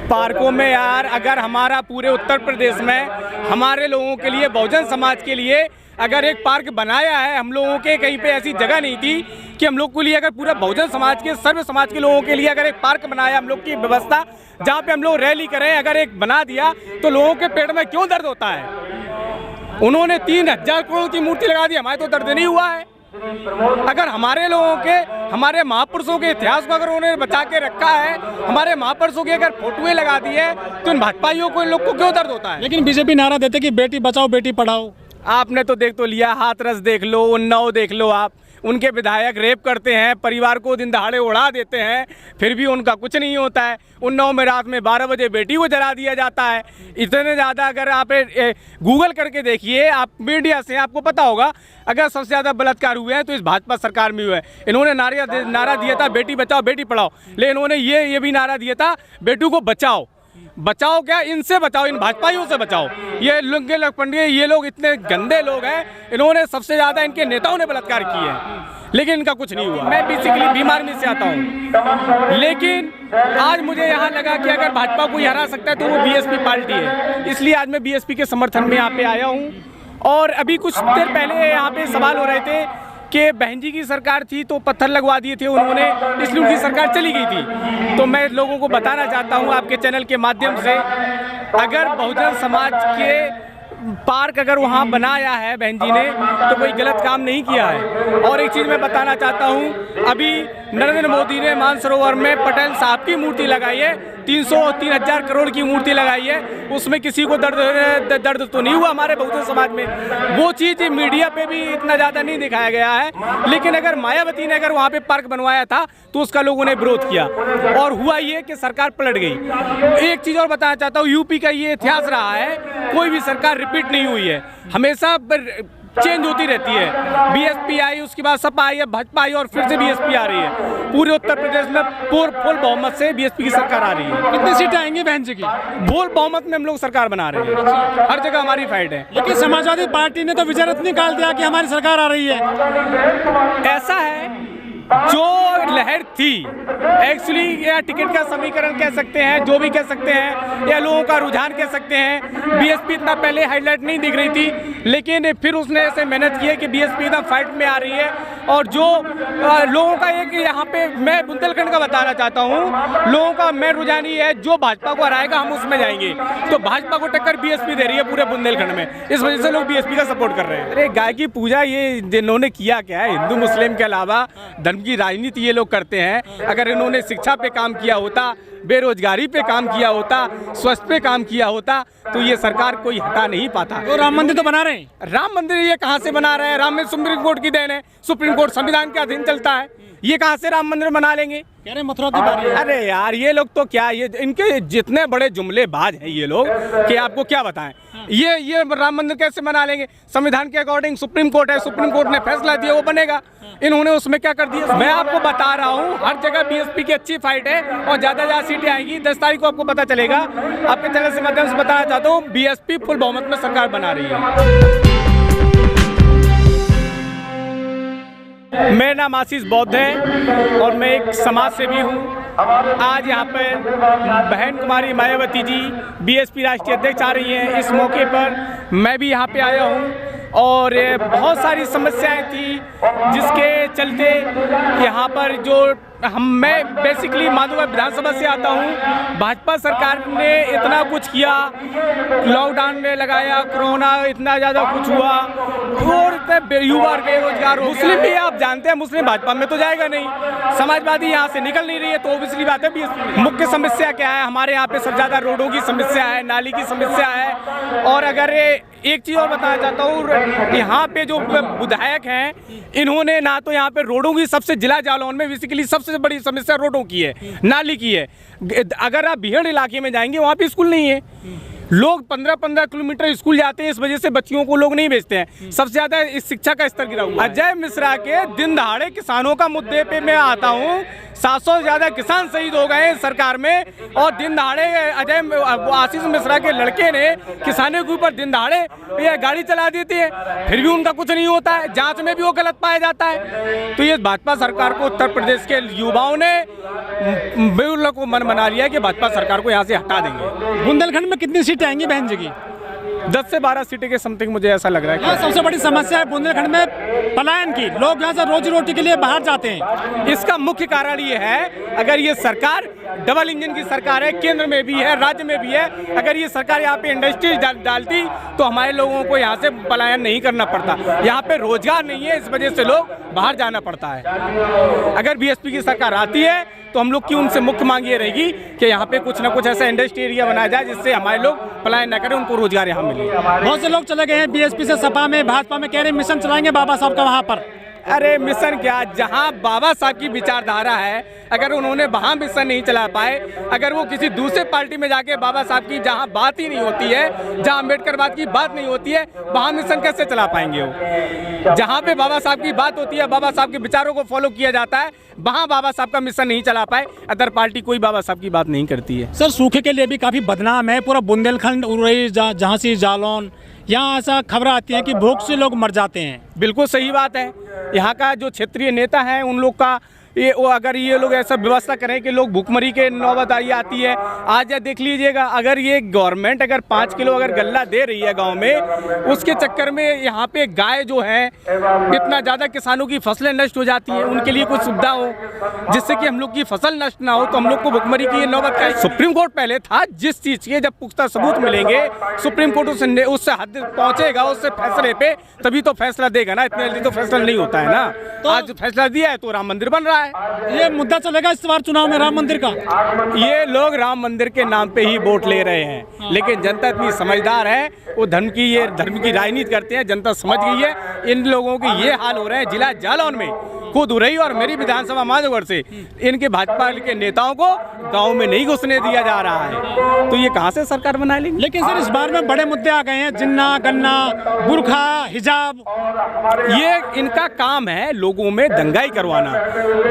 पार्कों में यार, अगर हमारा पूरे उत्तर प्रदेश में हमारे लोगों के लिए, बहुजन समाज के लिए अगर एक पार्क बनाया है, हम लोगों के कहीं पे ऐसी जगह नहीं थी कि हम लोग के लिए, अगर पूरा बहुजन समाज के, सर्व समाज के लोगों के लिए अगर एक पार्क बनाया हम लोग की व्यवस्था, जहाँ पे हम लोग रैली करें, अगर एक बना दिया तो लोगों के पेट में क्यों दर्द होता है। उन्होंने 3000 करोड़ की मूर्ति लगा दी, हमारे तो दर्द नहीं हुआ है। अगर हमारे लोगों के, हमारे महापुरुषों के इतिहास को अगर उन्होंने बचा के रखा है, हमारे महापुरुषों की अगर फोटोएं लगा दी है, तो इन भाजपाइयों को, इन लोग को क्यों दर्द होता है। लेकिन बीजेपी नारा देते कि बेटी बचाओ बेटी पढ़ाओ। आपने तो देख तो लिया, हाथरस देख लो, उन्नाव देख लो, आप उनके विधायक रेप करते हैं, परिवार को दिन दहाड़े उड़ा देते हैं, फिर भी उनका कुछ नहीं होता है। उन्नाव में रात में 12 बजे बेटी को जला दिया जाता है। इतने ज़्यादा अगर आप गूगल करके देखिए, आप मीडिया से आपको पता होगा, अगर सबसे ज़्यादा बलात्कार हुए हैं तो इस भाजपा सरकार में हुए हैं। इन्होंने नारा दिया था बेटी बचाओ बेटी पढ़ाओ, लेकिन इन्होंने ये भी नारा दिया था बेटू को बचाओ। बचाओ क्या, इनसे बचाओ, इन भाजपाइयों से बचाओ। ये लुंगे लखपंडिये, ये लोग इतने गंदे लोग हैं, इन्होंने सबसे ज़्यादा इनके नेताओं ने बलात्कार किए हैं, लेकिन इनका कुछ नहीं हुआ। मैं बेसिकली बीमार में से आता हूँ, लेकिन आज मुझे यहाँ लगा कि अगर भाजपा को हरा सकता है तो वो बीएसपी पार्टी है, इसलिए आज मैं बीएसपी के समर्थन में यहाँ पे आया हूँ। और अभी कुछ देर पहले यहाँ पे सवाल हो रहे थे कि बहन जी की सरकार थी तो पत्थर लगवा दिए थे उन्होंने, इसलिए उनकी सरकार चली गई थी। तो मैं लोगों को बताना चाहता हूं आपके चैनल के माध्यम से, अगर बहुजन समाज के पार्क अगर वहां बनाया है बहन जी ने, तो कोई गलत काम नहीं किया है। और एक चीज़ मैं बताना चाहता हूं, अभी नरेंद्र मोदी ने मानसरोवर में पटेल साहब की मूर्ति लगाई है, 300-3000 करोड़ की मूर्ति लगाई है, उसमें किसी को दर्द तो नहीं हुआ हमारे बहुजन समाज में। वो चीज़ मीडिया पे भी इतना ज़्यादा नहीं दिखाया गया है। लेकिन अगर मायावती ने अगर वहाँ पे पार्क बनवाया था तो उसका लोगों ने विरोध किया, और हुआ ये कि सरकार पलट गई। एक चीज़ और बताना चाहता हूँ, यूपी का ये इतिहास रहा है, कोई भी सरकार रिपीट नहीं हुई है, हमेशा चेंज होती रहती है। बीएसपी आई, उसके बाद सपा आई, भाजपा आई, और फिर से बीएसपी आ रही है। पूरे उत्तर प्रदेश में फुल बहुमत से बीएसपी की सरकार आ रही है। कितनी सीटें आएंगी बहन जी की? फुल बहुमत में हम लोग सरकार बना रहे हैं, हर जगह हमारी फाइट है। लेकिन समाजवादी पार्टी ने तो विजय रथ निकाल दिया कि हमारी सरकार आ रही है। ऐसा है, जो लहर थी एक्चुअली, या टिकट का समीकरण कह सकते हैं, जो भी कह सकते हैं, या लोगों का रुझान कह सकते हैं। बीएसपी इतना पहले हाईलाइट नहीं दिख रही थी, लेकिन फिर उसने ऐसे मेहनत की है कि बीएसपी एकदम फाइट में आ रही है। और जो लोगों का एक यहाँ पे, मैं बुंदेलखंड का बताना चाहता हूँ, लोगों का मेन रुझान ये है, जो भाजपा को हराएगा हम उसमें जाएंगे। तो भाजपा को टक्कर बीएसपी दे रही है पूरे बुंदेलखंड में, इस वजह से लोग बीएसपी का सपोर्ट कर रहे हैं। अरे गाय की पूजा ये जिन्होंने किया क्या है, हिंदू मुस्लिम के अलावा धर्म की राजनीति ये लोग करते हैं। अगर इन्होंने शिक्षा पे काम किया होता, बेरोजगारी पे काम किया होता, स्वास्थ्य पे काम किया होता, तो ये सरकार कोई हटा नहीं पाता। तो राम मंदिर तो बना रहे हैं। राम मंदिर ये कहाँ से बना रहे हैं? राम मंदिर सुप्रीम कोर्ट की देन है, सुप्रीम कोर्ट संविधान के अधीन चलता है, ये कहाँ से राम मंदिर बना लेंगे? कह रहे मथुरा की बारी है। अरे यार, ये लोग तो क्या, ये इनके जितने बड़े जुमलेबाज हैं ये लोग, कि आपको क्या बताएं। ये राम मंदिर कैसे बना लेंगे? संविधान के अकॉर्डिंग सुप्रीम कोर्ट है, सुप्रीम कोर्ट ने फैसला दिया, वो बनेगा। इन्होंने उसमें क्या कर दिया? मैं आपको बता रहा हूँ, हर जगह बीएसपी की अच्छी फाइट है, और ज़्यादा सीटें आएंगी। 10 तारीख को आपको पता चलेगा। आपके चैनल से माध्यम से बताना चाहता हूँ, बीएसपी फुल बहुमत में सरकार बना रही है। मेरा नाम आशीष बौद्ध है और मैं एक समाज सेवी हूँ। आज यहाँ पर बहन कुमारी मायावती जी बीएसपी राष्ट्रीय अध्यक्ष आ रही हैं। इस मौके पर मैं भी यहाँ पे आया हूँ, और बहुत सारी समस्याएं थी जिसके चलते यहाँ पर जो मैं बेसिकली माधोगढ़ विधानसभा से आता हूँ। भाजपा सरकार ने इतना कुछ किया, लॉकडाउन में लगाया, कोरोना इतना ज़्यादा कुछ हुआ, और इतने युवा बेरोजगार। मुस्लिम भी आप जानते हैं, मुस्लिम भाजपा में तो जाएगा नहीं, समाजवादी यहाँ से निकल नहीं रही है, तो ओबियसली बात है। मुख्य समस्या क्या है हमारे यहाँ पे? सबसे ज़्यादा रोडों की समस्या है, नाली की समस्या है। और अगर एक चीज़ और बताना चाहता हूँ, यहाँ पे जो विधायक हैं, इन्होंने ना तो यहाँ पे रोडों की, सबसे जिला जालौन में बेसिकली सबसे बड़ी समस्या रोडों की है, नाली की है। अगर आप भीड़ इलाके में जाएंगे, वहाँ पे स्कूल नहीं है, लोग 15-15 किलोमीटर स्कूल जाते हैं, इस वजह से बच्चियों को लोग नहीं भेजते हैं। सबसे ज़्यादा इस शिक्षा का स्तर गिरा हुआ है। अजय मिश्रा के दिन दहाड़े किसानों का मुद्दे पे मैं आता हूँ। 700 से ज़्यादा किसान शहीद हो गए हैं सरकार में, और दिन दहाड़े आशीष मिश्रा के लड़के ने किसानों के ऊपर दिन दहाड़े ये गाड़ी चला देती है, फिर भी उनका कुछ नहीं होता है, जांच में भी वो गलत पाया जाता है। तो ये भाजपा सरकार को उत्तर प्रदेश के युवाओं ने बेउल्ला को मन बना लिया है कि भाजपा सरकार को यहाँ से हटा देंगे। बुंदेलखंड में कितनी सीटें आएंगी बहन जी की? 10 से 12 सीटें के समथिंग मुझे ऐसा लग रहा है। यहाँ सबसे बड़ी समस्या है बुंदेलखंड में पलायन की, लोग यहाँ से रोजी रोटी के लिए बाहर जाते हैं। इसका मुख्य कारण ये है, अगर ये सरकार डबल इंजन की सरकार है, केंद्र में भी है राज्य में भी है, अगर ये सरकार यहाँ पे इंडस्ट्रीज डालती तो हमारे लोगों को यहाँ से पलायन नहीं करना पड़ता। यहाँ पे रोजगार नहीं है, इस वजह से लोग बाहर जाना पड़ता है। अगर बीएसपी की सरकार आती है तो हम लोग की उनसे मुख्य मांग ये रहेगी कि यहाँ पे कुछ ना कुछ ऐसा इंडस्ट्री एरिया बनाया जाए जिससे हमारे लोग पलायन न करें, उनको रोजगार यहाँ मिले। बहुत से लोग चले गए हैं बीएसपी से सपा में, भाजपा में, कह रहे मिशन चलाएंगे बाबा साहब का वहाँ पर। अरे मिशन क्या, जहाँ बाबा साहब की विचारधारा है, अगर उन्होंने वहाँ मिशन नहीं चला पाए, अगर वो किसी दूसरे पार्टी में जाके बाबा साहब की जहाँ बात ही नहीं होती है, जहाँ अम्बेडकरवाद की बात नहीं होती है, वहाँ मिशन कैसे चला पाएंगे वो? जहाँ पे बाबा साहब की बात होती है, बाबा साहब के विचारों को फॉलो किया जाता है, वहाँ बाबा साहब का मिशन नहीं चला पाए। अदर पार्टी कोई बाबा साहब की बात नहीं करती है। सर सूखे के लिए भी काफ़ी बदनाम है पूरा बुंदेलखंड, उरई, झांसी, जालौन, यहाँ ऐसा खबरें आती हैं कि भूख से लोग मर जाते हैं। बिल्कुल सही बात है। यहाँ का जो क्षेत्रीय नेता है उन लोग का ये वो, अगर ये लोग ऐसा व्यवस्था करें कि लोग भूखमरी के नौबत आती है, आज या देख लीजिएगा, अगर ये गवर्नमेंट अगर 5 किलो अगर गल्ला दे रही है गांव में, उसके चक्कर में यहाँ पे गाय जो है इतना ज़्यादा किसानों की फसलें नष्ट हो जाती हैं, उनके लिए कुछ सुविधा हो जिससे कि हम लोग की फसल नष्ट ना हो, तो हम लोग को भूखमरी की ये नौबत का सुप्रीम कोर्ट पहले था, जिस चीज़ के जब पुख्ता सबूत मिलेंगे सुप्रीम कोर्ट उससे हद पहुँचेगा, उससे फैसले पे तभी तो फैसला देगा ना, इतने जल्दी तो फैसला नहीं होता है ना। तो आज फैसला दिया है तो राम मंदिर बन रहा है। ये मुद्दा चलेगा इस बार चुनाव में राम मंदिर का? ये लोग राम मंदिर के नाम पे ही वोट ले रहे हैं, लेकिन जनता इतनी समझदार है, वो धर्म की राजनीति करते हैं, जनता समझ गई है। इन लोगों के ये हाल हो रहे हैं जिला जालौन में, खुद उरई और मेरी विधानसभा माधोगढ़ से इनके भाजपा के नेताओं को गांव में नहीं घुसने दिया जा रहा है, तो ये कहां से सरकार बना लेंगे? लेकिन सर इस बार में बड़े मुद्दे आ गए हैं, जिन्ना, गन्ना, बुरखा, हिजाब, ये इनका काम है लोगों में दंगाई करवाना।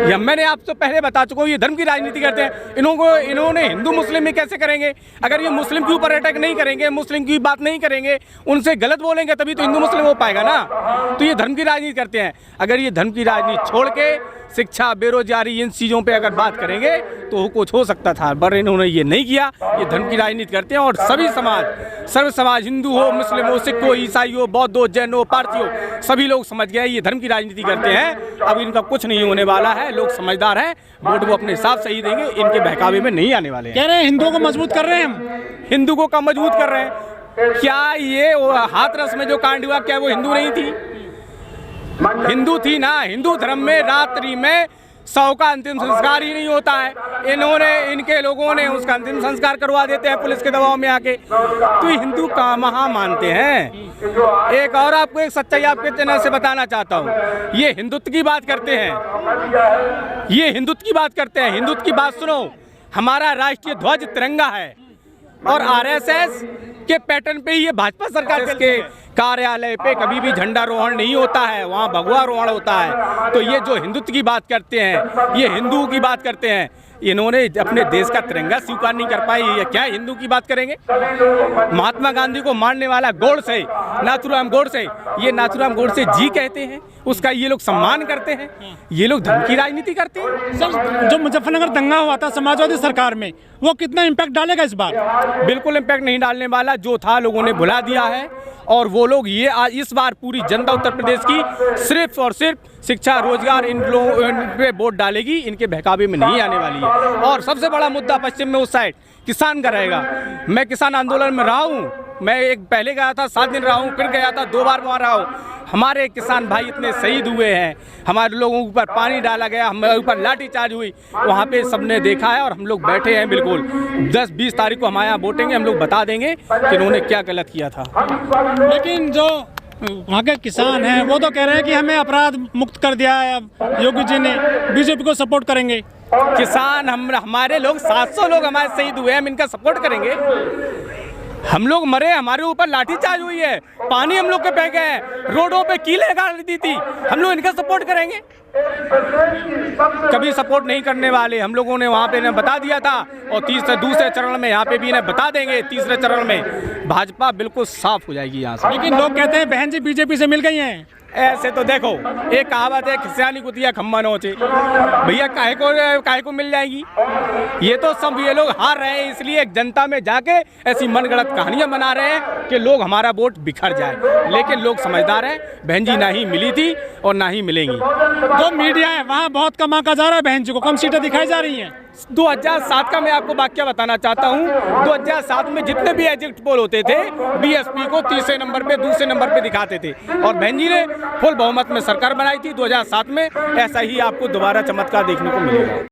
या मैंने आपसे पहले बता चुका हूँ, ये धर्म की राजनीति करते हैं। इन्होंने हिंदू मुस्लिम में कैसे करेंगे? अगर ये मुस्लिम के ऊपर अटैक नहीं करेंगे, मुस्लिम की बात नहीं करेंगे, उनसे गलत बोलेंगे, तभी तो हिंदू मुस्लिम हो पाएगा ना। तो ये धर्म की राजनीति करते हैं। अगर ये धर्म की राजनीति छोड़ के शिक्षा, बेरोजगारी, इन चीज़ों पे अगर बात करेंगे तो कुछ हो सकता था, पर इन्होंने ये नहीं किया। ये धर्म की राजनीति करते हैं और सभी समाज, सर्व समाज, हिंदू हो, मुस्लिम हो, सिख हो, ईसाई हो, बौद्ध हो, जैन हो, पारसी हो, सभी लोग समझ गए ये धर्म की राजनीति करते हैं। अब इनका कुछ नहीं होने वाला है, लोग समझदार हैं, वोट वो अपने हिसाब से ही देंगे, इनके बहकावे में नहीं आने वाले हैं। कह रहे हैं हिंदुओं को मजबूत कर रहे हैं हम। हिंदू को कम मजबूत कर रहे हैं? क्या ये हाथरस में जो कांड हुआ, क्या वो हिंदू नहीं थी? हिंदू थी ना। हिंदू धर्म में रात्रि में 100 का अंतिम संस्कार ही नहीं होता है, इनके लोगों ने उसका अंतिम संस्कार करवा देते हैं पुलिस के दबाव में आके। तो हिंदू कहाँ मानते हैं? एक और आपको एक सच्चाई आपके चैनल से बताना चाहता हूँ, ये हिंदुत्व की बात करते हैं, ये हिंदुत्व की बात करते हैं। हिंदुत्व की बात सुनो, हमारा राष्ट्रीय ध्वज तिरंगा है और आरएसएस के पैटर्न पे ही ये भाजपा सरकार के कार्यालय पे कभी भी झंडारोहण नहीं होता है, वहाँ भगवा रोहण होता है। तो ये जो हिंदुत्व की बात करते हैं, ये हिंदुओं की बात करते हैं, इन्होंने अपने देश का तिरंगा स्वीकार नहीं कर पाई, ये क्या हिंदू की बात करेंगे? महात्मा गांधी को मारने वाला गोडसे, नाथूराम गोडसे, ये नाथूराम गोडसे जी कहते हैं, उसका ये लोग सम्मान करते हैं। ये लोग धर्म की राजनीति करते हैं। सर जो मुजफ्फरनगर दंगा हुआ था समाजवादी सरकार में, वो कितना इम्पैक्ट डालेगा इस बार? बिल्कुल इम्पैक्ट नहीं डालने वाला, जो था लोगों ने भुला दिया है। और वो लोग ये इस बार पूरी जनता उत्तर प्रदेश की सिर्फ और सिर्फ शिक्षा, रोजगार, इन पे वोट डालेगी, इनके बहकावे में नहीं आने वाली है। और सबसे बड़ा मुद्दा पश्चिम में उस साइड किसान का रहेगा। मैं किसान आंदोलन में रहा हूँ, मैं एक पहले गया था, 7 दिन रहा हूँ, फिर गया था, 2 बार वहाँ रहा हूँ। हमारे किसान भाई इतने शहीद हुए हैं, हमारे लोगों के ऊपर पानी डाला गया, हमारे ऊपर लाठीचार्ज हुई, वहाँ पे सबने देखा है और हम लोग बैठे हैं। बिल्कुल 10-20 तारीख को हमारे यहाँ वोटेंगे, हम लोग बता देंगे कि उन्होंने क्या गलत किया था। लेकिन जो वहाँ के किसान हैं वो तो कह रहे हैं कि हमें अपराध मुक्त कर दिया है अब योगी जी ने, बीजेपी को सपोर्ट करेंगे। किसान हमारे लोग 700 लोग हमारे शहीद हुए हैं, हम इनका सपोर्ट करेंगे? हम लोग मरे, हमारे ऊपर लाठीचार्ज हुई है, पानी हम लोग के बह गए हैं, रोडों पे कीलें गाड़ दी थी, हम लोग इनका सपोर्ट करेंगे? कभी सपोर्ट नहीं करने वाले। हम लोगों ने वहाँ पे बता दिया था और दूसरे चरण में यहाँ पे भी इन्हें बता देंगे। तीसरे चरण में भाजपा बिल्कुल साफ हो जाएगी यहाँ से। लेकिन लोग कहते हैं बहन जी बीजेपी से मिल गई हैं। ऐसे तो देखो, एक कहावत है, खिसियानी कुतिया खम्मा नोचे। भैया काहे को मिल जाएगी? ये तो सब ये लोग हार रहे हैं, इसलिए जनता में जाके ऐसी मनगढ़ंत कहानियां बना रहे हैं कि लोग हमारा वोट बिखर जाए। लेकिन लोग समझदार हैं, बहन जी ना ही मिली थी और ना ही मिलेंगी। जो मीडिया है वहाँ बहुत कम आंका जा रहा है, बहन जी को कम सीटें दिखाई जा रही हैं। 2007 का मैं आपको वाक्य बताना चाहता हूँ। 2007 में जितने भी एग्जिट पोल होते थे, बीएसपी को तीसरे नंबर पे, दूसरे नंबर पे दिखाते थे और बहन जी ने फुल बहुमत में सरकार बनाई थी 2007 में। ऐसा ही आपको दोबारा चमत्कार देखने को मिलेगा।